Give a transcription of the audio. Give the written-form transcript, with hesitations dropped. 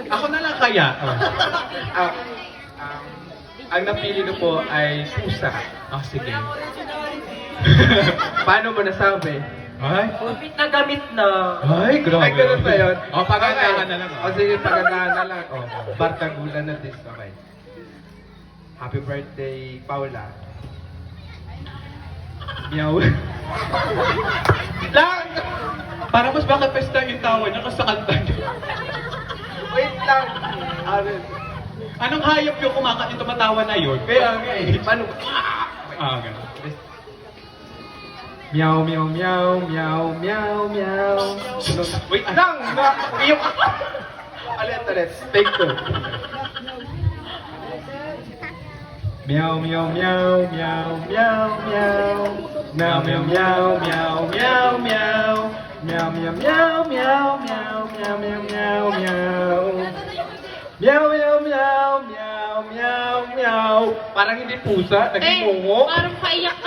Ako na lang kaya. Ah, ang napili ko po ay pusa. Sige. Paano mo nasabi? Ay, Gamit na gamit na. ay, grabe. Ay, ganun ba yun? Pagandahan na lang. O sige, pagandahan na lang. Bartagulan na this. Okay. Happy birthday, Paula. Meow. Lang! Para mas baka pesta yung tawa niya kasi sa kanta niya. Wait lang! Arin. Anong hayop yung kumakain tumatawa na yun? Kaya nga eh. Paano? Ganun. Meow, meow, meow, meow, meow, meow. Wait, Lang! Iyok! Ulit. Take two. Meow, meow, meow, meow, meow, meow. Meow, meow, meow, meow, meow, meow. Meow, meow, meow, meow, meow, meow, meow, meow, meow. Meow, meow, meow, meow, meow, meow. Parang hindi pusa, naging mungo. Parang paiyak